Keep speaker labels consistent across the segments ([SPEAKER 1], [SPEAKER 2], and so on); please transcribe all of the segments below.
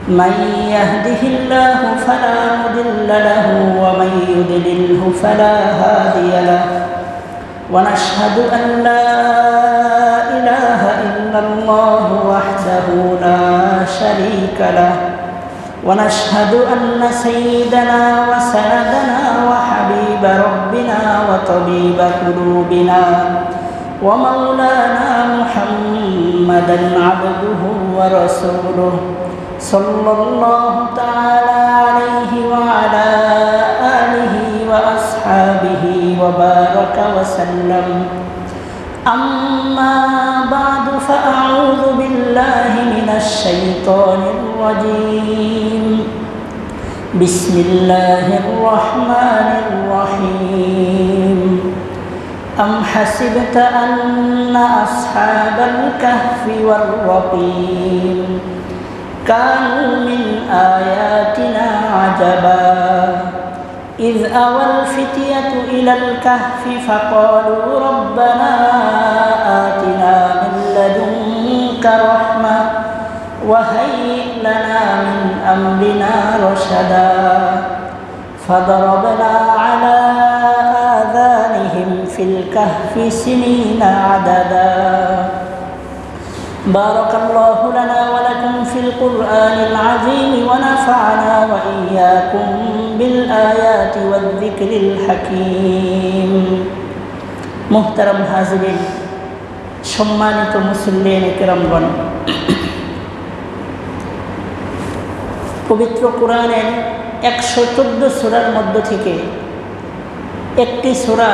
[SPEAKER 1] من يهده الله فلا مضل له ومن يضلله فلا هادي له ونشهد أن لا إله إلا الله وحده لا شريك له ونشهد أن سيدنا وسندنا وحبيب ربنا وطبيب قلوبنا ومولانا محمدا عبده ورسوله صلى الله تعالى عليه وعلى آله وأصحابه وبارك وسلم أما بعد فأعوذ بالله من الشيطان الرجيم بسم الله الرحمن الرحيم أم حسبت أن أصحاب الكهف والرقيم كانوا من آياتنا عجبا إذ أوى الفتية إلى الكهف فقالوا ربنا آتنا من لدنك رحمة وهيئ لنا من أمرنا رشدا فضربنا على آذانهم في الكهف سنين عددا بارك الله لنا ولكم في القرآن العظيم ونفعنا وإياكم بالآيات والذكر الحكيم محترم হাজিরিন সম্মানিত মুসল্লিন কিরামগণ পবিত্র কোরআনের 114 সূরার মধ্য থেকে একটি সূরা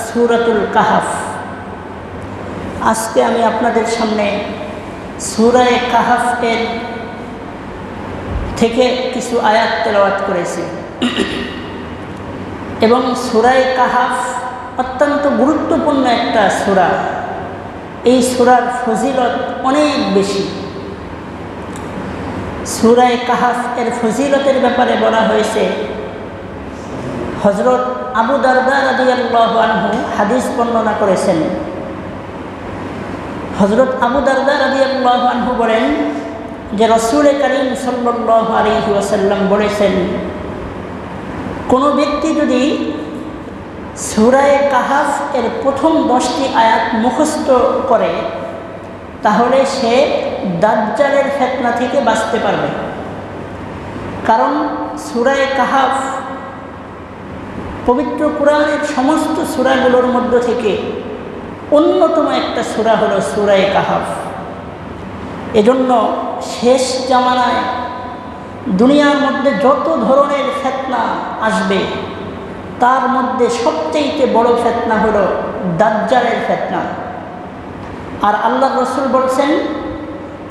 [SPEAKER 1] সূরাতুল কাহফ। আজকে আমি আপনাদের সামনে সূরা কাহফ এর থেকে কিছু আয়াত তেলাওয়াত করেছি এবং সূরা কাহফ অত্যন্ত গুরুত্বপূর্ণ একটা সূরা। এই সূরার ফজিলত অনেক বেশি। সূরা কাহফ এর ফজিলতের ব্যাপারে বলা হয়েছে, হযরত আবু দারদা রাদিয়াল্লাহু আনহু হাদিস বর্ণনা করেছেন। হযরত আবু দারদা রাদিয়াল্লাহু আনহু বলেন যে রাসূল করিম সাল্লাল্লাহু আলাইহি ওয়াসাল্লাম বলেছেন, কোনো ব্যক্তি যদি সূরা কাহফ এর প্রথম 10টি আয়াত মুখস্থ করে তাহলে সে দাজ্জালের ফিতনা থেকে বাঁচতে পারবে। কারণ সূরা কাহফ পবিত্র কোরআনের সমস্ত সূরাগুলোর মধ্য থেকে অন্যতম একটা সূরা হলো সূরা কাহফ। এজন্য শেষ জামানায় দুনিয়ার মধ্যে যত ধরনের ফিতনা আসবে তার মধ্যে সবচেয়ে বড় ফিতনা হলো দাজ্জালের ফিতনা। আর আল্লাহর রাসূল বলছেন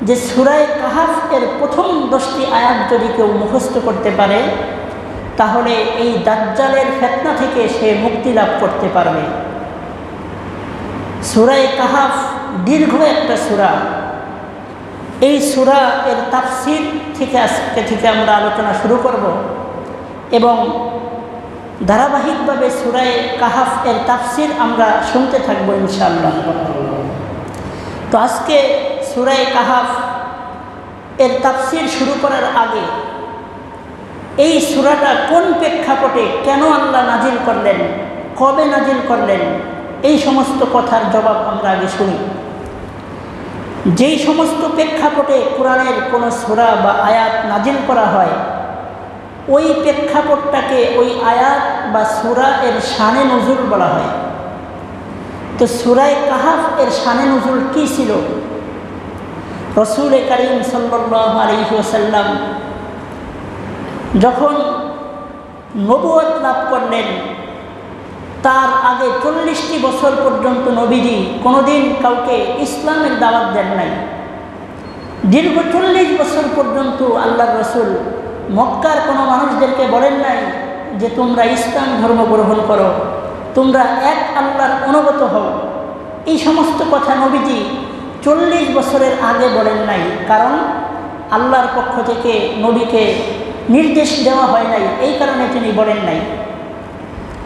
[SPEAKER 1] যে সূরা কাহফ এর প্রথম 10টি আয়াত যদি কেউ মুখস্থ করতে পারে তাহলে এই দাজ্জালের ফিতনা থেকে সে মুক্তি লাভ করতে পারবে। সূরা কাহফ দীর্ঘ একটা সূরা। এই সূরা এর তাফসীর আজকে থেকে আমরা আলোচনা শুরু করব এবং ধারাবাহিকভাবে সূরা কাহফ এর তাফসীর আমরা শুনতে থাকব ইনশাআল্লাহ। তো আজকে সূরা কাহফ এর তাফসীর শুরু করার আগে এই সূরাটা কোন প্রেক্ষাপটে কেন আল্লাহ নাজিল করলেন, কবে নাজিল করলেন, এই সমস্ত কথার জবাব আমরা আগে শুনি। যেই সমস্ত প্রেক্ষাপটে কোরআনের কোনো সূরা বা আয়াত নাজিল করা হয় ওই প্রেক্ষাপটটাকে ওই আয়াত বা সূরা এর শানে নুজুল বলা হয়। তো সূরা কাহফ এর শানে নুজুল কী ছিল? রাসূল করিম সাল্লাল্লাহু আলাইহি ওয়াসাল্লাম যখন নবুয়ত লাভ করলেন তার আগে 40টি বছর পর্যন্ত নবীজি কোনোদিন কাউকে ইসলামের দাওয়াত দেন নাই। দীর্ঘ 40 বছর পর্যন্ত আল্লাহর রাসূল মক্কার কোনো মানুষদেরকে বলেন নাই যে তোমরা ইসলাম ধর্ম গ্রহণ করো, তোমরা এক আল্লাহর অনুগত হও। এই সমস্ত কথা নবীজি 40 বছরের আগে বলেন নাই, কারণ আল্লাহর পক্ষ থেকে নবীকে নির্দেশ দেওয়া হয় নাই, এই কারণে তিনি বলেন নাই।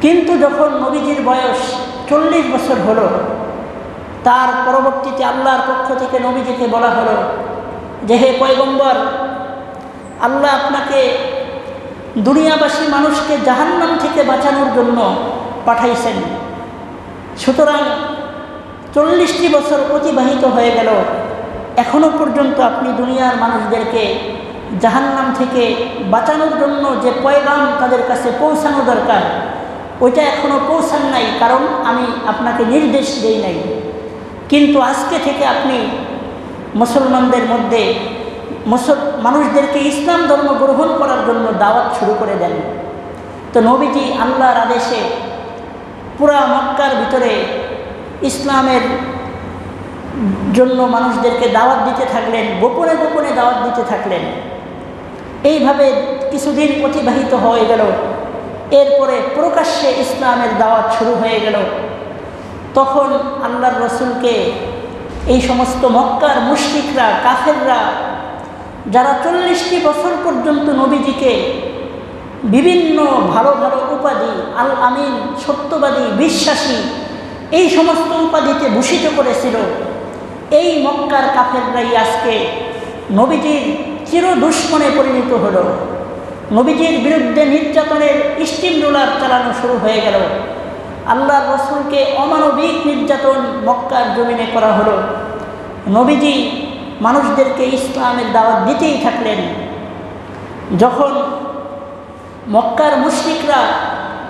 [SPEAKER 1] কিন্তু যখন নবীজির বয়স 40 বছর হলো, তার পরবর্তীতে আল্লাহর পক্ষ থেকে নবীজিকে বলা হলো যে হে পয়গম্বর, আল্লাহ আপনাকে দুনিয়াবাসী মানুষকে জাহান্নাম থেকে বাঁচানোর জন্য পাঠাইছেন। সুতরাং 40টি বছর অতিবাহিত হয়ে গেল, এখনও পর্যন্ত আপনি দুনিয়ার মানুষদেরকে জাহান্নাম থেকে বাঁচানোর জন্য যে পয়গাম তাদের কাছে পৌঁছানো দরকার ওইটা এখনও পৌঁছান নাই, কারণ আমি আপনাকে নির্দেশ দেই নাই। কিন্তু আজকে থেকে আপনি মুসলমানদের মধ্যে মানুষদেরকে ইসলাম ধর্ম গ্রহণ করার জন্য দাওয়াত শুরু করে দেন। তো নবীজি আল্লাহর আদেশে পুরা মক্কার ভিতরে ইসলামের জন্য মানুষদেরকে দাওয়াত দিতে থাকলেন, গোপনে গোপনে দাওয়াত দিতে থাকলেন। এইভাবে কিছুদিন অতিবাহিত হয়ে গেল। এরপরে প্রকাশ্যে ইসলামের দাওয়াত শুরু হয়ে গেল। তখন আল্লাহর রসুলকে এই সমস্ত মক্কার মুশরিকরা, কাফেররা, যারা 40টি বছর পর্যন্ত নবীজিকে বিভিন্ন ভালো ভালো উপাধি, আল আমিন, সত্যবাদী, বিশ্বাসী, এই সমস্ত উপাধিতে ভূষিত করেছিল, এই মক্কার কাফেররাই আজকে নবীজির চির দুশ্মনে পরিণত হলো। নবীজির বিরুদ্ধে নির্যাতনের স্টিম রোলার চালানো শুরু হয়ে গেল। আল্লাহর রসুলকে অমানবিক নির্যাতন মক্কার জমিনে করা হলো। নবীজি মানুষদেরকে ইসলামের দাওয়াত দিতেই থাকলেন। যখন মক্কার মুশরিকরা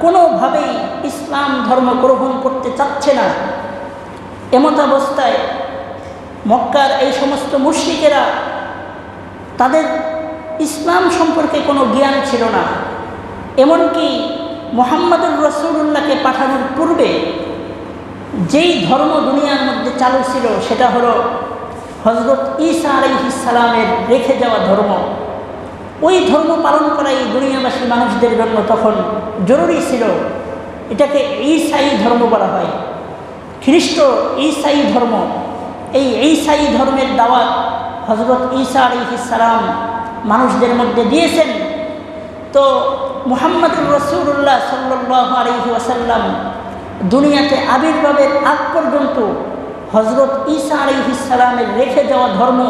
[SPEAKER 1] কোনোভাবেই ইসলাম ধর্ম গ্রহণ করতে চাচ্ছে না, এমতাবস্থায় মক্কার এই সমস্ত মুশরিকেরা, তাদের ইসলাম সম্পর্কে কোনো জ্ঞান ছিল না। এমনকি মুহাম্মদুর রাসূলুল্লাহকে পাঠানোর পূর্বে যেই ধর্ম দুনিয়ার মধ্যে চালু ছিল সেটা হলো হযরত ঈসা আলাইহিস সালামের রেখে যাওয়া ধর্ম। ওই ধর্ম পালন করাই দুনিয়াবাসী মানুষদের জন্য তখন জরুরি ছিল। এটাকে ঈসাই ধর্ম বলা হয়, খ্রিস্ট ঈসাই ধর্ম। এই ঈসাই ধর্মের দাওয়াত হযরত ঈসা আলাইহিস সালাম মানুষদের মধ্যে দিয়েছেন। তো মুহাম্মদুর রাসূলুল্লাহ সাল্লাল্লাহু আলাইহি ওয়াসাল্লাম দুনিয়াতে আবির্ভাবের আগ পর্যন্ত হযরত ঈসা আলাইহিস সালামের রেখে যাওয়া ধর্ম,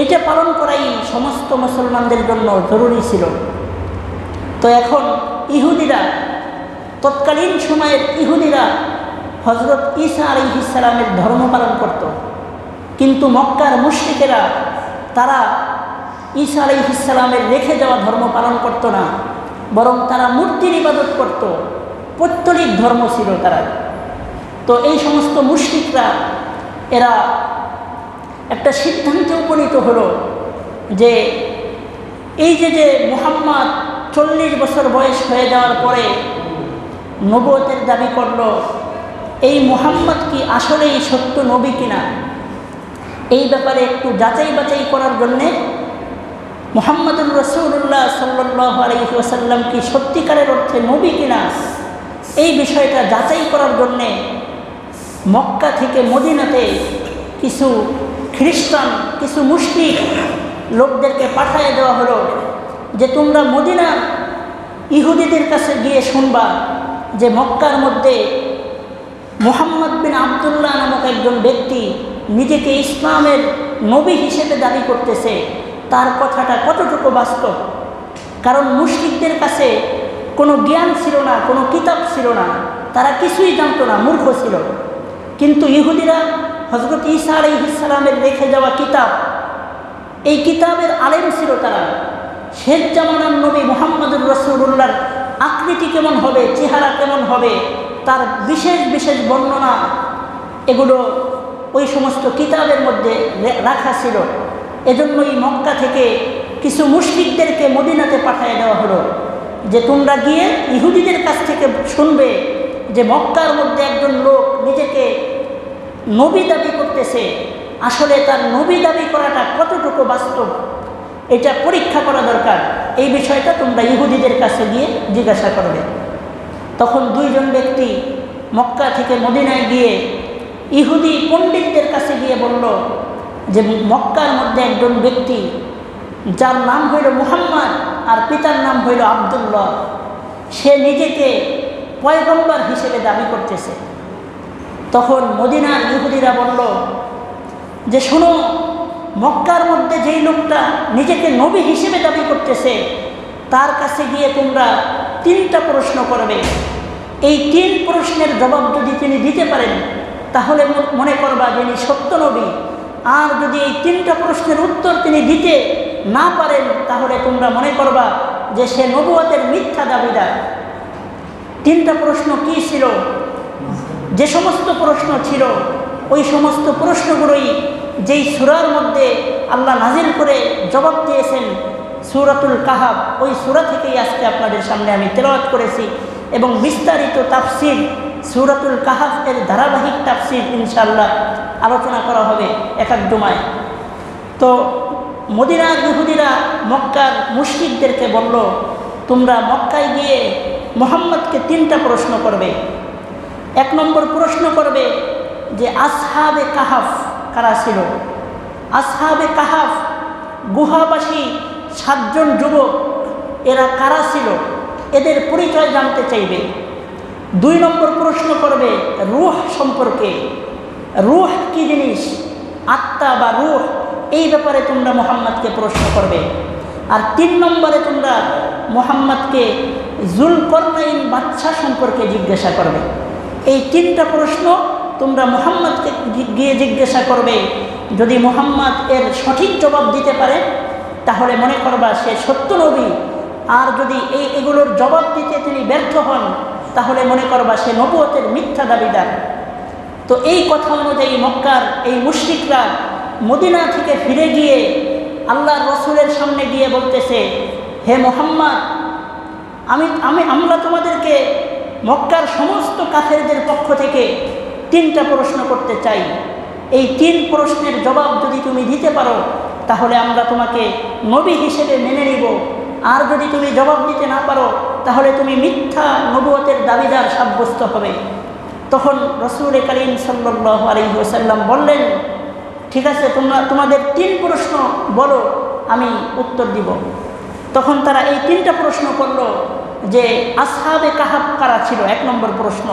[SPEAKER 1] এটা পালন করাই সমস্ত মুসলমানদের জন্য জরুরি ছিল। তো এখন ইহুদিরা, তৎকালীন সময়ের ইহুদিরা হযরত ঈসা আলাইহিস সালামের ধর্ম পালন করত, কিন্তু মক্কার মুশরিকেরা তারা ঈসা আলাইহিস সালামের রেখে যাওয়া ধর্ম পালন করত না, বরং তারা মূর্তির ইবাদত করত। পৌত্তলিক ধর্ম ছিল তারা। তো এই সমস্ত মুশরিকরা এরা একটা সিদ্ধান্তে উপনীত হলো যে এই যে মুহাম্মদ 40 বছর বয়স হয়ে যাওয়ার পরে নবুয়তের দাবি করল, এই মুহাম্মদ কি আসলেই সত্য নবী কিনা, এই ব্যাপারে একটু যাচাই বাছাই করার জন্যে মুহাম্মদুর রাসূলুল্লাহ সাল্লাল্লাহু আলাইহি ওয়াসাল্লাম কি সত্যিকারের অর্থে নবী কিনা, এই বিষয়টা যাচাই করার জন্যে মক্কা থেকে মদিনাতে কিছু খ্রিস্টান, কিছু মুশরিক লোকদেরকে পাঠিয়ে দেওয়া হলো যে তোমরা মদিনার ইহুদিদের কাছে গিয়ে শুনবা যে মক্কার মধ্যে মুহাম্মদ বিন আবদুল্লাহ নামক একজন ব্যক্তি নিজেকে ইসলামের নবী হিসেবে দাবি করতেছে, তার কথাটা কতটুকু বাস্তব। কারণ মুশরিকদের কাছে কোনো জ্ঞান ছিল না, কোনো কিতাব ছিল না, তারা কিছুই জানতো না, মূর্খ ছিল। কিন্তু ইহুদিরা হযরত ঈসা আলাইহিস সালামের রেখে যাওয়া কিতাব, এই কিতাবের আলেম ছিল তারা। শেষ জামানার নবী মুহাম্মদুর রাসূলুল্লাহর আকৃতি কেমন হবে, চেহারা কেমন হবে, তার বিশেষ বিশেষ বর্ণনা, এগুলো ওই সমস্ত কিতাবের মধ্যে রাখা ছিল। এজন্যই মক্কা থেকে কিছু মুশরিকদেরকে মদিনাতে পাঠিয়ে দেওয়া হলো যে তোমরা গিয়ে ইহুদিদের কাছ থেকে শুনবে যে মক্কার মধ্যে একজন লোক নিজেকে নবী দাবি করতেছে, আসলে তার নবী দাবি করাটা কতটুকু বাস্তব, এটা পরীক্ষা করা দরকার। এই বিষয়টা তোমরা ইহুদিদের কাছে গিয়ে জিজ্ঞাসা করবে। তখন দুইজন ব্যক্তি মক্কা থেকে মদিনায় গিয়ে ইহুদি পণ্ডিতদের কাছে গিয়ে বলল যে মক্কার মধ্যে একজন ব্যক্তি যার নাম হইল মুহাম্মদ আর পিতার নাম হইল আবদুল্লাহ, সে নিজেকে পয়গম্বর হিসেবে দাবি করতেছে। তখন মদিনার ইহুদিরা বলল যে শোনো, মক্কার মধ্যে যেই লোকটা নিজেকে নবী হিসেবে দাবি করতেছে তার কাছে গিয়ে তোমরা 3টা প্রশ্ন করবে। এই 3 প্রশ্নের জবাব যদি তিনি দিতে পারেন তাহলে মনে করবা যে তিনি সত্য নবী। আর যদি এই 3টা প্রশ্নের উত্তর তিনি দিতে না পারেন তাহলে তোমরা মনে করবা যে সে নবুয়তের মিথ্যা দাবিদার। 3টা প্রশ্ন কি ছিল? যে সমস্ত প্রশ্ন ছিল ওই সমস্ত প্রশ্নগুলোই যেই সূরার মধ্যে আল্লাহ নাজিল করে জবাব দিয়েছেন, সূরাতুল কাহাফ, ওই সূরা থেকেই আজকে আপনাদের সামনে আমি তেলাওয়াত করেছি এবং বিস্তারিত তাফসীর সূরাতুল কাহাফ এর ধারাবাহিক তাফসীর ইনশাআল্লাহ আলোচনা করা হবে এক এক জুমায়। তো মদিনার ইহুদিরা মক্কার মুশরিকদেরকে বলল, তোমরা মক্কায় গিয়ে মুহাম্মদকে 3টা প্রশ্ন করবে। 1 নম্বর প্রশ্ন করবে যে আসহাবে কাহাফ কারা ছিল? আসহাবে কাহাফ গুহাবাসী 7 জন যুবক, এরা কারা ছিল? এদের পরিচয় জানতে চাইবে। 2 নম্বর প্রশ্ন করবে রূহ সম্পর্কে। রূহ কি জিনিস? আত্মা বা রূহ, এই ব্যাপারে তোমরা মুহাম্মদকে প্রশ্ন করবে। আর 3 নম্বরে তোমরা মুহাম্মদকে যুলকরনাইন বাদশা সম্পর্কে জিজ্ঞাসা করবে। এই 3টা প্রশ্ন তোমরা মুহাম্মদকে গিয়ে জিজ্ঞাসা করবে। যদি মুহাম্মদ এর সঠিক জবাব দিতে পারে তাহলে মনে করবা সে সত্য নবী। আর যদি এগুলোর জবাব দিতে তিনি ব্যর্থ হন তাহলে মনে করবা সে নবুয়তের মিথ্যা দাবিদার। তো এই কথা অনুযায়ী মক্কার এই মুশরিকরা মদিনা থেকে ফিরে গিয়ে আল্লাহর রাসূলের সামনে গিয়ে বলতেছে, হে মুহাম্মদ, আমরা তোমাদেরকে মক্কার সমস্ত কাফেরদের পক্ষ থেকে 3টা প্রশ্ন করতে চাই। এই 3 প্রশ্নের জবাব যদি তুমি দিতে পারো তাহলে আমরা তোমাকে নবী হিসেবে মেনে নিব। আর যদি তুমি জবাব দিতে না পারো তাহলে তুমি মিথ্যা নবুয়তের দাবিদার সাব্যস্ত হবে। তখন রাসূল করিম সাল্লাল্লাহু আলাইহি ওয়াসাল্লাম বললেন, ঠিক আছে, তোমাদের 3 প্রশ্ন বলো, আমি উত্তর দিব। তখন তারা এই 3টা প্রশ্ন করলো যে আসহাবে কাহাফ কারা ছিল, 1 নম্বর প্রশ্ন।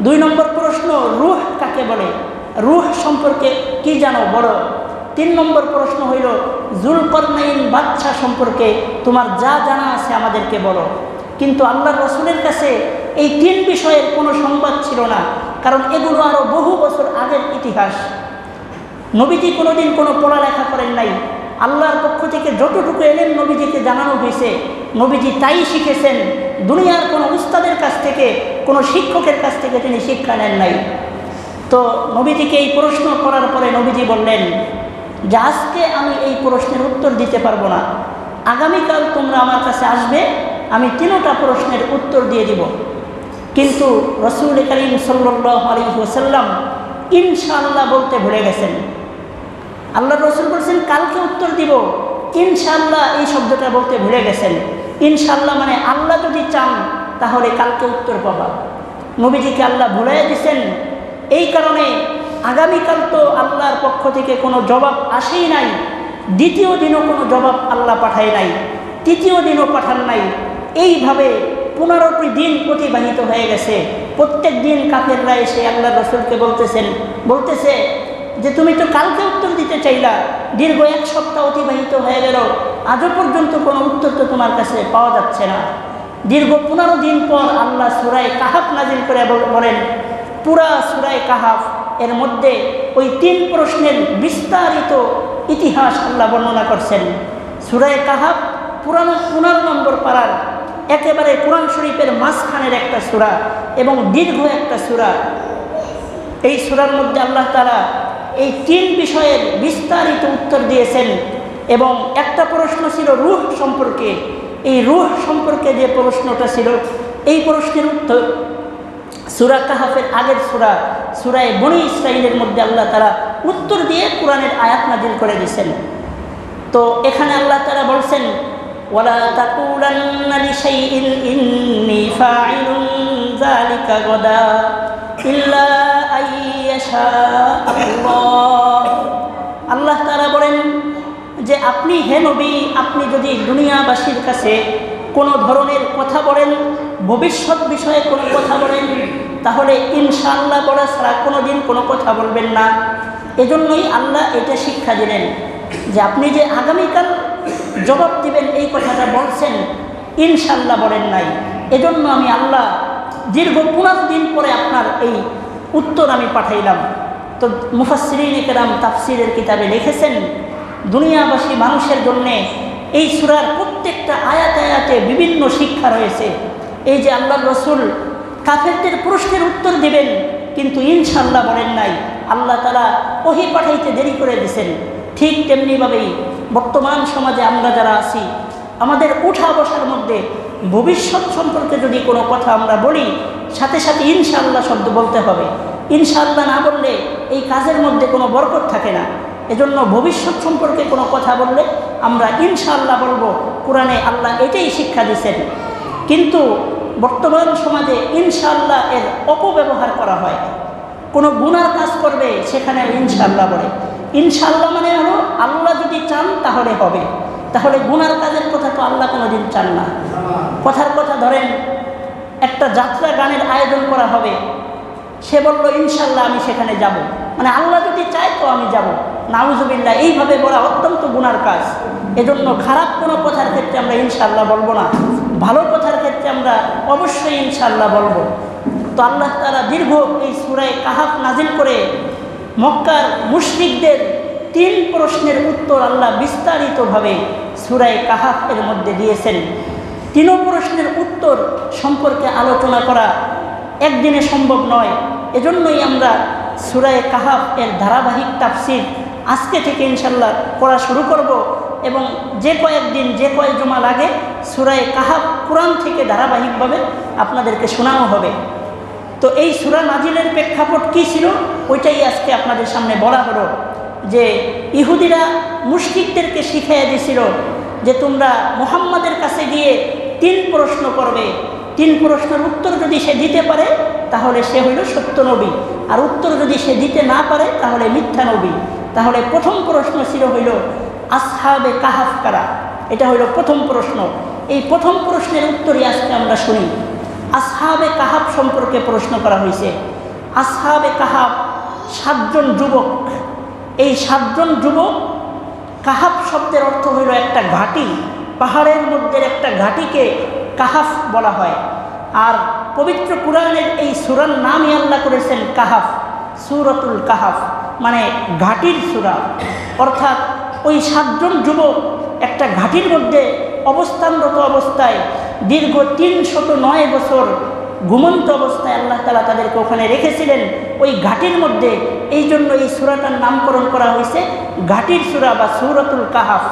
[SPEAKER 1] 2 নম্বর প্রশ্ন রূহ কাকে বলে, রূহ সম্পর্কে কি জানো বলো। 3 নম্বর প্রশ্ন হইল যুলকরনাইন বাদশা সম্পর্কে তোমার যা জানা আছে আমাদেরকে বলো। কিন্তু আল্লাহর রাসূলের কাছে এই 3 বিষয়ের কোনো সংবাদ ছিল না, কারণ এগুলো আরও বহু বছর আগের ইতিহাস। নবীজি কোনোদিন কোনো পড়ালেখা করেন নাই। আল্লাহর পক্ষ থেকে যতটুকু এলেন নবীজিকে জানানো হয়েছে, নবীজি তাই শিখেছেন। দুনিয়ার কোনো উস্তাদের কাছ থেকে, কোনো শিক্ষকের কাছ থেকে তিনি শিক্ষা নেন নাই। তো নবীজিকে এই প্রশ্ন করার পরে নবীজি বললেন যে আজকে আমি এই প্রশ্নের উত্তর দিতে পারবো না, আগামীকাল তোমরা আমার কাছে আসবে, আমি 3টা প্রশ্নের উত্তর দিয়ে দিব। কিন্তু রাসূল করিম সাল্লাল্লাহু আলাইহি ওয়াসাল্লাম ইনশাআল্লাহ বলতে ভুলে গেছেন। আল্লাহর রাসূল বলছেন কালকে উত্তর দিব, ইনশাআল্লাহ এই শব্দটা বলতে ভুলে গেছেন। ইনশাআল্লাহ মানে আল্লাহ যদি চান তাহলে কালকে উত্তর পাবা। নবীজিকে আল্লাহ ভুলাই দিয়েছেন। এই কারণে আগামীকাল তো আল্লাহর পক্ষ থেকে কোনো জবাব আসেই নাই, 2য় দিনও কোনো জবাব আল্লাহ পাঠায় নাই, 3য় দিনও পাঠান নাই। এইভাবে 15টি দিন অতিবাহিত হয়ে গেছে। প্রত্যেক দিন কাফেররা এসে আল্লাহর রাসূলকে বলতেছে যে তুমি তো কালকে উত্তর দিতে চাইলা, দীর্ঘ 1 সপ্তাহ অতিবাহিত হয়ে গেল, আজও পর্যন্ত কোনো উত্তর তো তোমার কাছে পাওয়া যাচ্ছে না। দীর্ঘ 15 দিন পর আল্লাহ সূরা কাহাফ নাজিল করে বলেন, পুরা সূরা কাহাফ এর মধ্যে ওই 3 প্রশ্নের বিস্তারিত ইতিহাস আল্লাহ বর্ণনা করছেন। সূরা কাহাফ 15 নম্বর পারার একেবারে কোরআন শরীফের মাঝখানের একটা সূরা এবং দীর্ঘ একটা সূরা। এই সূরার মধ্যে আল্লাহ তাআলা এই 3 বিষয়ের বিস্তারিত উত্তর দিয়েছেন। এবং একটা প্রশ্ন ছিল রূহ সম্পর্কে। এই রূহ সম্পর্কে যে প্রশ্নটা ছিল, এই প্রশ্নের উত্তর সূরা কাহাফের আগের সূরা বনী ইসরাঈলের মধ্যে আল্লাহ তাআলা উত্তর দিয়ে কোরআনের আয়াত নাযিল করে দিয়েছেন। তো এখানে আল্লাহ তাআলা বলছেন, ওয়ালা তাকুলান্না লিশাইইন ইন্নী ফাঈলুন যালিকা গাদা ইল্লা আইয়াশা আল্লাহ। আল্লাহ তাআলা বলেন যে আপনি হে নবী, আপনি যদি দুনিয়াবাসীর কাছে কোনো ধরনের কথা বলেন, ভবিষ্যৎ বিষয়ে কোনো কথা বলেন, তাহলে ইনশাআল্লাহ বলা ছাড়া কোনো দিন কোনো কথা বলবেন না। এজন্যই আল্লাহ এটা শিক্ষা দিলেন। যে আপনি যে আগামীকাল জবাব দিবেন এই কথাটা বলছেন, ইনশাল্লাহ বলেন নাই। এজন্য আমি আল্লাহ দীর্ঘ 15 দিন পরে আপনার এই উত্তর আমি পাঠাইলাম। তো মুফাসসিরিন কেরাম তাফসিরের কিতাবে লিখেছেন, দুনিয়াবাসী মানুষের জন্যে এই সূরার প্রত্যেকটা আয়াতে আয়াতে বিভিন্ন শিক্ষা রয়েছে। এই যে আল্লাহর রসুল কাফেরদের প্রশ্নের উত্তর দিবেন, কিন্তু ইনশাল্লাহ বলেন নাই, আল্লাহ তাআলা ওহী পাঠাইতে দেরি করে দিয়েছেন। ঠিক তেমনিভাবেই বর্তমান সমাজে আমরা যারা আছি, আমাদের উঠা বসার মধ্যে ভবিষ্যৎ সম্পর্কে যদি কোনো কথা আমরা বলি, সাথে সাথে ইনশাআল্লাহ শব্দ বলতে হবে। ইনশাআল্লাহ না বললে এই কাজের মধ্যে কোনো বরকত থাকে না। এজন্য ভবিষ্যৎ সম্পর্কে কোনো কথা বললে আমরা ইনশাআল্লাহ বলবো। কোরআনে আল্লাহ এটাই শিক্ষা দিয়েছেন। কিন্তু বর্তমান সমাজে ইনশাআল্লাহ এর অপব্যবহার করা হয়। কোনো গুনার কাজ করবে সেখানে ইনশাআল্লাহ বলে। ইনশাআল্লাহ মানে হলো আল্লাহ যদি চান তাহলে হবে। তাহলে গুনার কাজের কথা তো আল্লাহ কোনোদিন চান না। কথার কথা ধরেন, একটা যাত্রা গানের আয়োজন করা হবে, সে বলল ইনশাআল্লাহ আমি সেখানে যাব, মানে আল্লাহ যদি চায় তো আমি যাব। নাউজুবিল্লাহ, এইভাবে বলা অত্যন্ত গুনার কাজ। এজন্য খারাপ কোনো কথার ক্ষেত্রে আমরা ইনশাআল্লাহ বলবো না, ভালো কথার ক্ষেত্রে আমরা অবশ্যই ইনশাআল্লাহ বলবো। তো আল্লাহ তাআলা দীর্ঘ এই সূরা কাহাফ নাজিল করে মক্কার মুশরিকদের 3 প্রশ্নের উত্তর আল্লাহ বিস্তারিতভাবে সূরা কাহাফ এর মধ্যে দিয়েছেন। 3 প্রশ্নের উত্তর সম্পর্কে আলোচনা করা একদিনে সম্ভব নয়। এজন্যই আমরা সূরা কাহাফ এর ধারাবাহিক তাফসীর আজকে থেকে ইনশাআল্লাহ পড়া শুরু করব, এবং যে কয়েকদিন যে কয়েক জমা লাগে সূরা কাহাফ কোরআন থেকে ধারাবাহিকভাবে আপনাদেরকে শোনানো হবে। তো এই সূরা নাজিলের প্রেক্ষাপট কী ছিল ওইটাই আজকে আপনাদের সামনে বলা হলো। যে ইহুদিরা মুশরিকদেরকে শিখিয়ে দিয়েছিল যে তোমরা মুহাম্মাদের কাছে গিয়ে 3 প্রশ্ন করবে, 3 প্রশ্নের উত্তর যদি সে দিতে পারে তাহলে সে হইল সত্য নবী, আর উত্তর যদি সে দিতে না পারে তাহলে মিথ্যা নবী। তাহলে প্রথম প্রশ্ন ছিল হইল আসহাবে কাহাফ কারা, এটা হইল প্রথম প্রশ্ন। এই প্রথম প্রশ্নের উত্তরই আজকে আমরা শুনি। আসহাবে কাহাফ সম্পর্কে প্রশ্ন করা হয়েছে। আসহাবে কাহাফ 7 জন যুবক। এই 7 জন যুবক, কাহাফ শব্দের অর্থ হইল একটা ঘাঁটি, পাহাড়ের মধ্যে একটা ঘাঁটিকে কাহাফ বলা হয়। আর পবিত্র কুরআনের এই সূরার নামই আল্লাহ করেছেন কাহাফ, সূরাতুল কাহাফ, মানে ঘাঁটির সূরা। অর্থাৎ ওই 7 জন যুবক একটা ঘাঁটির মধ্যে অবস্থানরত অবস্থায় দীর্ঘ 309 বছর ঘুমন্ত অবস্থায় আল্লাহ তাআলা তাদেরকে ওখানে রেখেছিলেন ওই ঘাটির মধ্যে। এই জন্য এই সূরাটার নামকরণ করা হয়েছে ঘাটির সূরা বা সূরাতুল কাহাফ।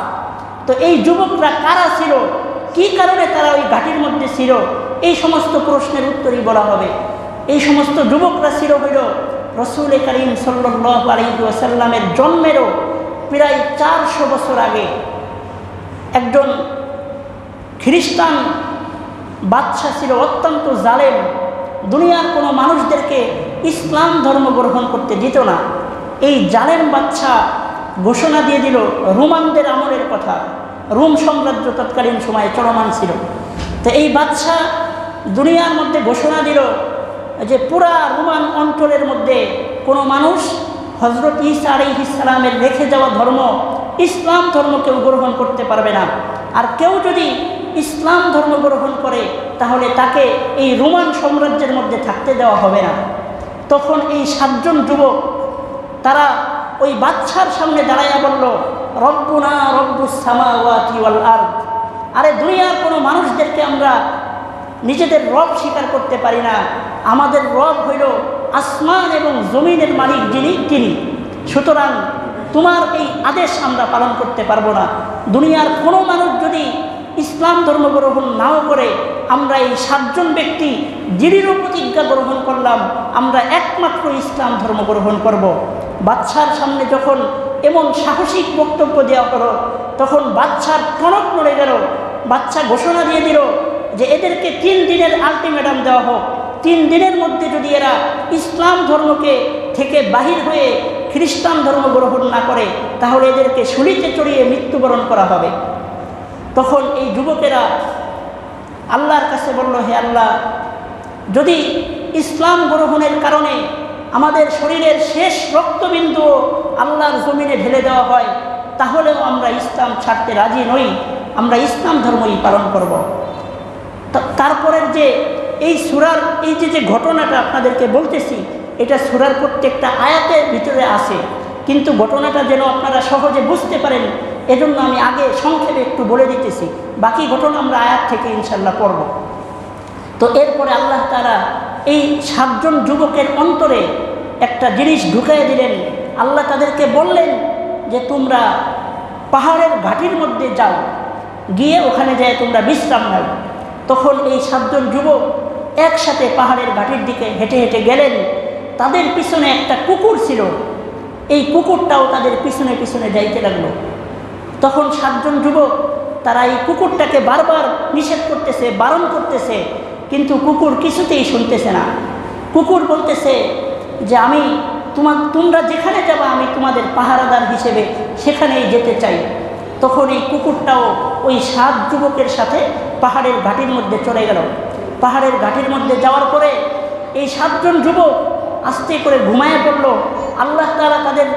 [SPEAKER 1] তো এই যুবকরা কারা ছিল, কি কারণে তারা ওই ঘাটির মধ্যে ছিল, এই সমস্ত প্রশ্নের উত্তরই বলা হবে। এই সমস্ত যুবকরা ছিল হইল রাসূল করিম সাল্লাল্লাহু আলাইহি ওয়াসাল্লামের জন্মেরও প্রায় 400 বছর আগে একজন খ্রিস্টান বাদশাহ ছিল, অত্যন্ত জালেম। দুনিয়ার কোনো মানুষদেরকে ইসলাম ধর্ম গ্রহণ করতে দিত না। এই জালেম বাদশাহ ঘোষণা দিয়ে দিল, রোমানদের আমলের কথা, রোম সাম্রাজ্য তৎকালীন সময়ে চলমান ছিল। তো এই বাদশাহ দুনিয়ার মধ্যে ঘোষণা দিল যে পুরা রোমান অঞ্চলের মধ্যে কোনো মানুষ হযরত ঈসা আলাইহিস সালামের রেখে যাওয়া ধর্ম ইসলাম ধর্ম কেউ গ্রহণ করতে পারবে না। আর কেউ যদি ইসলাম ধর্ম গ্রহণ করে তাহলে তাকে এই রোমান সাম্রাজ্যের মধ্যে থাকতে দেওয়া হবে না। তখন এই 7 জন যুবক তারা ওই বাদশার সামনে দাঁড়াইয়া বলল, রব্বুনা রব্বুস সামাওয়াতি ওয়াল আরদ, আরে দুনিয়ার কোনো মানুষদেরকে আমরা নিজেদের রব স্বীকার করতে পারি না। আমাদের রব হইল আসমান এবং জমিনের মালিক যিনি, তিনি। সুতরাং তোমার এই আদেশ আমরা পালন করতে পারবো না। দুনিয়ার কোনো মানুষ যদি ইসলাম ধর্ম গ্রহণ নাও করে, আমরা এই 7 জন ব্যক্তি দৃঢ় প্রতিজ্ঞা গ্রহণ করলাম, আমরা একমাত্র ইসলাম ধর্ম গ্রহণ করব। বাদশার সামনে যখন এমন সাহসিক বক্তব্য দেওয়া হলো, তখন বাদশার টনক নড়ে গেল। বাদশা ঘোষণা দিয়ে দিল যে এদেরকে 3 দিনের আলটিমেটাম দেওয়া হোক। 3 দিনের মধ্যে যদি এরা ইসলাম ধর্মকে থেকে বাহির হয়ে খ্রিস্টান ধর্ম গ্রহণ না করে তাহলে এদেরকে শুলিতে চড়িয়ে মৃত্যুবরণ করা হবে। তখন এই যুবকেরা আল্লাহর কাছে বলল, হে আল্লাহ, যদি ইসলাম গ্রহণের কারণে আমাদের শরীরের শেষ রক্তবিন্দু আল্লাহর জমিনে ঢেলে দেওয়া হয় তাহলেও আমরা ইসলাম ছাড়তে রাজি নই, আমরা ইসলাম ধর্মই পালন করব। তারপরের যে এই সূরার এই যে ঘটনাটা আপনাদেরকে বলতেছি, এটা সূরার প্রত্যেকটা আয়াতের ভিতরে আছে, কিন্তু ঘটনাটা যেন আপনারা সহজে বুঝতে পারেন এজন্য আমি আগে সংক্ষেপে একটু বলে দিতেছি, বাকি ঘটনা আমরা আয়াত থেকে ইনশাল্লাহ পড়ব। তো এরপরে আল্লাহ তাআলা এই 7 জন যুবকের অন্তরে একটা জিনিস ঢুকাইয়া দিলেন। আল্লাহ তাদেরকে বললেন যে তোমরা পাহাড়ের ঘাটির মধ্যে যাও, গিয়ে ওখানে যায় তোমরা বিশ্রাম নাও। তখন এই 7 জন যুবক একসাথে পাহাড়ের ঘাটির দিকে হেঁটে হেঁটে গেলেন। তাদের পিছনে একটা কুকুর ছিল, এই কুকুরটাও তাদের পিছনে পিছনে যাইতে লাগলো। তখন 7 জন যুবক তারা এই কুকুরটাকে বারবার নিষেধ করতেছে, বারণ করতেছে, কিন্তু কুকুর কিছুতেই শুনতেছে না। কুকুর বলতেছে যে আমি তোমরা যেখানে যাবা আমি তোমাদের পাহারাদার হিসেবে সেখানেই যেতে চাই। তখন এই কুকুরটাও ওই 7 যুবকের সাথে পাহাড়ের ঘাটির মধ্যে চলে গেল। পাহাড়ের ঘাটির মধ্যে যাওয়ার পরে এই 7 জন যুবক আস্তে করে ঘুমায় পড়ল। আল্লাহ তাআলা তাদের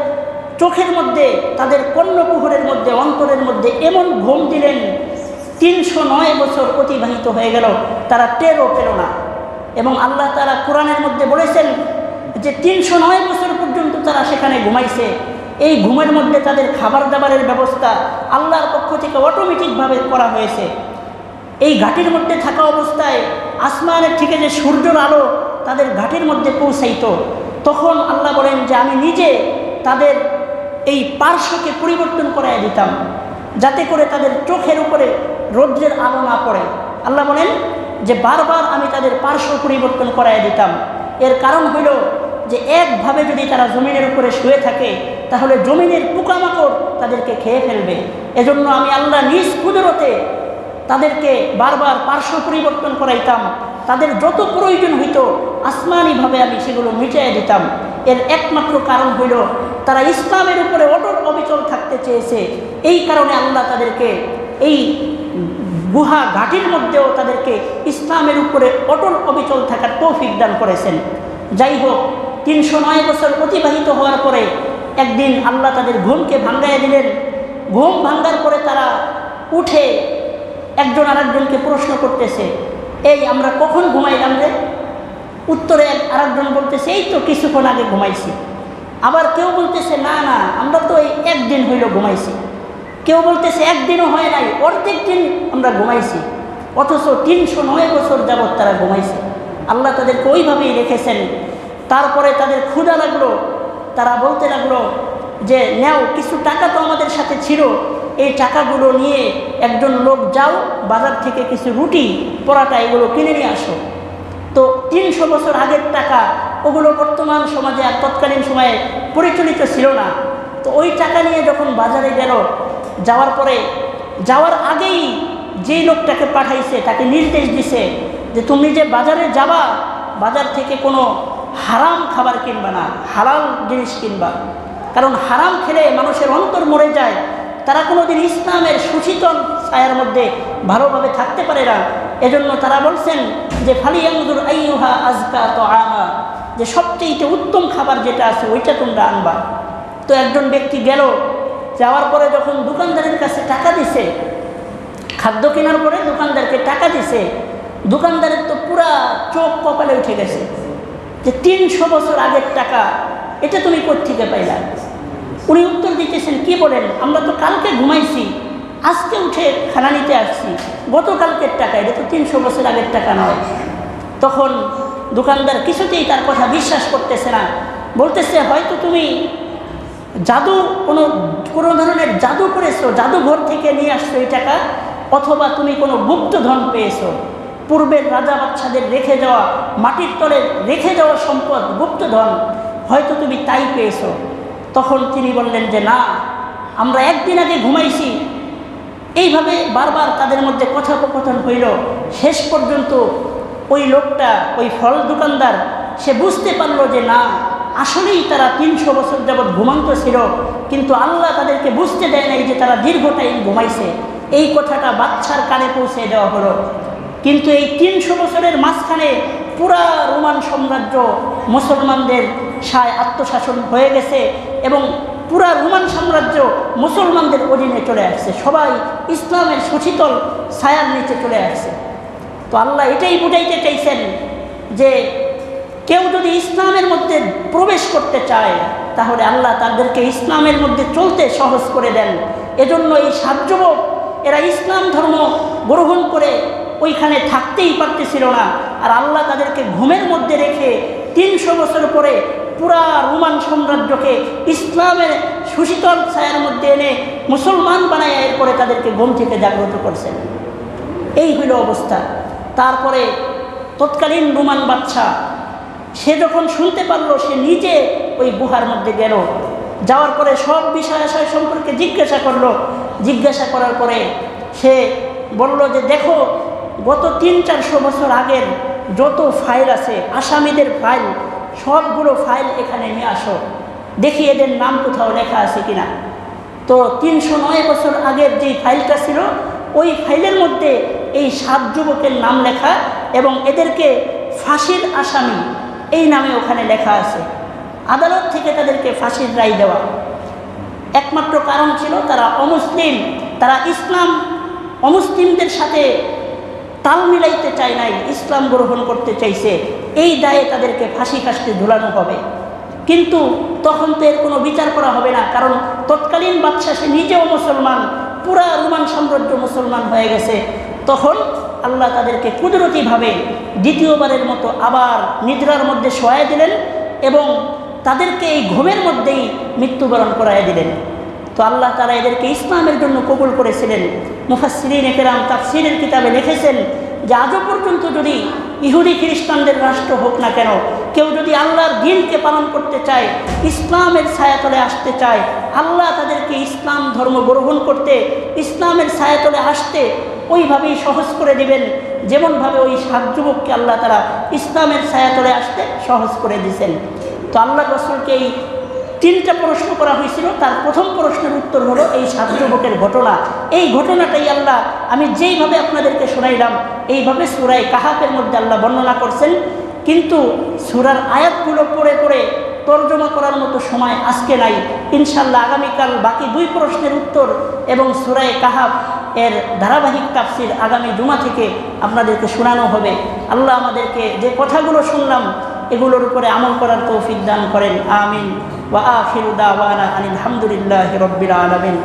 [SPEAKER 1] চোখের মধ্যে, তাদের কর্ণকুহরের মধ্যে, অন্তরের মধ্যে এমন ঘুম দিলেন, 309 বছর অতিবাহিত হয়ে গেল, তারা টেরও পেল না। এবং আল্লাহ তাআলা কোরআনের মধ্যে বলেছেন যে 309 বছর পর্যন্ত তারা সেখানে ঘুমাইছে। এই ঘুমের মধ্যে তাদের খাবার দাবারের ব্যবস্থা আল্লাহর পক্ষ থেকে অটোমেটিকভাবে করা হয়েছে। এই ঘাটির মধ্যে থাকা অবস্থায় আসমানের থেকে যে সূর্যের আলো তাদের ঘাটির মধ্যে পৌঁছাইত, তখন আল্লাহ বলেন যে আমি নিজে তাদের এই পার্শ্বকে পরিবর্তন করাই দিতাম, যাতে করে তাদের চোখের উপরে রৌদ্রের আলো না পড়ে। আল্লাহ বলেন যে বারবার আমি তাদের পার্শ্ব পরিবর্তন করাই দিতাম। এর কারণ হইল যে একভাবে যদি তারা জমিনের উপরে শুয়ে থাকে তাহলে জমিনের পোকামাকড় তাদেরকে খেয়ে ফেলবে। এজন্য আমি আল্লাহ নিজ কুদরতে তাদেরকে বারবার পার্শ্ব পরিবর্তন করাইতাম। তাদের যত প্রয়োজন হইত আসমানিভাবে আমি সেগুলো মিটিয়ে দিতাম। এর একমাত্র কারণ হইল তারা ইসলামের উপরে অটল অবিচল থাকতে চেয়েছে। এই কারণে আল্লাহ তাদেরকে এই গুহা ঘাটির মধ্যেও তাদেরকে ইসলামের উপরে অটল অবিচল থাকার তৌফিক দান করেছেন। যাই হোক, 309 বছর অতিবাহিত হওয়ার পরে একদিন আল্লাহ তাদের ঘুমকে ভাঙ্গাইয়া দিলেন। ঘুম ভাঙ্গার পরে তারা উঠে একজন আরেকজনকে প্রশ্ন করতেছে, এই আমরা কখন ঘুমাইলাম রে? উত্তরে আরেকজন বলতেছে এই তো কিছুক্ষণ আগে ঘুমাইছি। আবার কেউ বলতেছে না না, আমরা তো এই একদিন হইল ঘুমাইছি। কেউ বলতেছে একদিনও হয় নাই, অর্ধেক দিন আমরা ঘুমাইছি। অথচ 309 বছর যাবৎ তারা ঘুমাইছে। আল্লাহ তাদেরকে ওইভাবেই রেখেছেন। তারপরে তাদের ক্ষুধা লাগলো, তারা বলতে লাগলো যে নেও, কিছু টাকা তো আমাদের সাথে ছিল, এই টাকাগুলো নিয়ে একজন লোক যাও, বাজার থেকে কিছু রুটি পরাটা এগুলো কিনে নিয়ে আসো। তো 300 বছর আগের টাকা, ওগুলো বর্তমান সমাজে আর তৎকালীন সময়ে পরিচালিত ছিল না। তো ওই টাকা নিয়ে যখন বাজারে গেল, যাওয়ার পরে যাওয়ার আগেই যেই লোকটাকে পাঠাইছে তাকে নির্দেশ দিছে যে তুমি যে বাজারে যাবা, বাজার থেকে কোনো হারাম খাবার কিনবা না, হালাল জিনিস কিনবা। কারণ হারাম খেলে মানুষের অন্তর মরে যায়, তারা কোনোদিন ইসলামের সুশীতল ছায়ার মধ্যে ভালোভাবে থাকতে পারে না। এজন্য তারা বলছেন যে ফালিয়ানজুর আইয়ুহা আজকা তাআমা, যে সবচেয়ে উত্তম খাবার যেটা আছে ওইটা তোমরা আনবা। তো একজন ব্যক্তি গেল, যাওয়ার পরে যখন দোকানদারের কাছে টাকা দিছে, খাদ্য কেনার পরে দোকানদারকে টাকা দিছে, দোকানদারের তো পুরা চোখ কপালে উঠে গেছে যে 300 বছর আগের টাকা, এটা তুমি কোত্থেকে পাইলা? উনি উত্তর দিতেছেন, কি বলেন, আমরা তো কালকে ঘুমাইছি, আজকে উঠে খানা নিতে আসছি, গতকালকের টাকা, এটা তো 300 বছর আগের টাকা নয়। তখন দোকানদার কিছুতেই তার কথা বিশ্বাস করতেছে না, বলতেছে হয়তো তুমি জাদু কোনো ধরনের জাদু করেছো, জাদুঘর থেকে নিয়ে আসছো এই টাকা, অথবা তুমি কোনো গুপ্তধন পেয়েছো, পূর্বের রাজা বাদশাদের রেখে যাওয়া, মাটির তলে রেখে যাওয়া সম্পদ, গুপ্তধন, হয়তো তুমি তাই পেয়েছো। তখন তিনি বললেন যে না, আমরা একদিন আগে ঘুমাইছি। এইভাবে বারবার তাদের মধ্যে কথোপকথন হইল। শেষ পর্যন্ত ওই লোকটা, ওই ফল দোকানদার, সে বুঝতে পারলো যে না, আসলেই তারা 300 বছর যাবৎ ঘুমান্ত ছিল, কিন্তু আল্লাহ তাদেরকে বুঝতে দেয় নাই যে তারা দীর্ঘ টাইম ঘুমাইছে। এই কথাটা বাদশার কানে পৌঁছে দেওয়া হলো। কিন্তু এই 300 বছরের মাঝখানে পুরা রোমান সাম্রাজ্য মুসলমানদের আত্মশাসন হয়ে গেছে এবং পুরা রোমান সাম্রাজ্য মুসলমানদের অধীনে চলে আসছে, সবাই ইসলামের সুশীতল ছায়ার নিচে চলে আসছে। তো আল্লাহ এটাই বুঝাইতে চাইছেন যে কেউ যদি ইসলামের মধ্যে প্রবেশ করতে চায় তাহলে আল্লাহ তাদেরকে ইসলামের মধ্যে চলতে সহজ করে দেন। এজন্য এই 7 যুবক এরা ইসলাম ধর্ম গ্রহণ করে ওইখানে থাকতেই পারতেছিল না, আর আল্লাহ তাদেরকে ঘুমের মধ্যে রেখে 300 বছর পরে পুরা রোমান সাম্রাজ্যকে ইসলামের সুশীতল ছায়ার মধ্যে এনে মুসলমান বানায় এরপরে তাদেরকে ঘুম থেকে জাগ্রত করছেন। এই হইল অবস্থা। তারপরে তৎকালীন রোমান বাদশা সে যখন শুনতে পারলো, সে নিজে ওই গুহার মধ্যে গেল, যাওয়ার পরে সব বিষয় আশয় সম্পর্কে জিজ্ঞাসা করলো। জিজ্ঞাসা করার পরে সে বলল যে দেখো, গত 300-400 বছর আগের যত ফাইল আছে, আসামিদের ফাইল, সবগুলো ফাইল এখানে নিয়ে আসো, দেখি এদের নাম কোথাও লেখা আছে কিনা। তো 309 বছর আগের যেই ফাইলটা ছিল, ওই ফাইলের মধ্যে এই 7 যুবকের নাম লেখা এবং এদেরকে ফাঁসির আসামি এই নামে ওখানে লেখা আছে। আদালত থেকে তাদেরকে ফাঁসির রায় দেওয়া। একমাত্র কারণ ছিল তারা অমুসলিম, তারা অমুসলিমদের সাথে তাল মিলাইতে চায় নাই, ইসলাম গ্রহণ করতে চাইছে, এই দায়ে তাদেরকে ফাঁসি কাস্টে ঝুলানো হবে। কিন্তু তখন তো এর কোনো বিচার করা হবে না, কারণ তৎকালীন বাদশা সে নিজেও মুসলমান, পুরা রোমান সাম্রাজ্য মুসলমান হয়ে গেছে। তখন আল্লাহ তাদেরকে কুদরতিভাবে দ্বিতীয়বারের মতো আবার নিদ্রার মধ্যে শোয়ায় দিলেন এবং তাদেরকে এই ঘুমের মধ্যেই মৃত্যুবরণ করায় দিলেন। তো আল্লাহ তাআলা এদেরকে ইসলামের জন্য কবুল করেছিলেন। মুফাসসিরিন কেরাম তাফসীরের কিতাবে লিখেছেন যে আজও পর্যন্ত যদি ইহুদি খ্রিস্টানদের রাষ্ট্র হোক না কেন, কেউ যদি আল্লাহর দ্বীনকে পালন করতে চায়, ইসলামের ছায়াতলে আসতে চায়, আল্লাহ তাদেরকে ইসলাম ধর্ম গ্রহণ করতে, ইসলামের ছায়াতলে আসতে ওইভাবেই সহজ করে দিবেন, যেমনভাবে ওই 7 যুবককে আল্লাহ তাআলা ইসলামের ছায়াতলে আসতে সহজ করে দিয়েছেন। তো আল্লাহ রাসূলকে এই 3টা প্রশ্ন করা হয়েছিল, তার প্রথম প্রশ্নের উত্তর হলো এই 7 যুবকের ঘটনা। এই ঘটনাটাই আল্লাহ আমি যেইভাবে আপনাদেরকে শোনাইলাম এইভাবে সূরা কাহাফের মধ্যে আল্লাহ বর্ণনা করছেন। কিন্তু সূরার আয়াতগুলো পড়ে পড়ে তর্জমা করার মতো সময় আজকে নাই। ইনশাআল্লাহ আগামীকাল বাকি 2 প্রশ্নের উত্তর এবং সূরা কাহাফ এর ধারাবাহিক তাফসীর আগামী জুমা থেকে আপনাদেরকে শোনানো হবে। আল্লাহ আমাদেরকে যে কথাগুলো শুনলাম এগুলোর উপরে আমল করার তৌফিক দান করেন। আমিন। ওয়া আখিরু দাওয়ানা আনিল হামদুলিল্লাহি রাব্বিল আলামিন।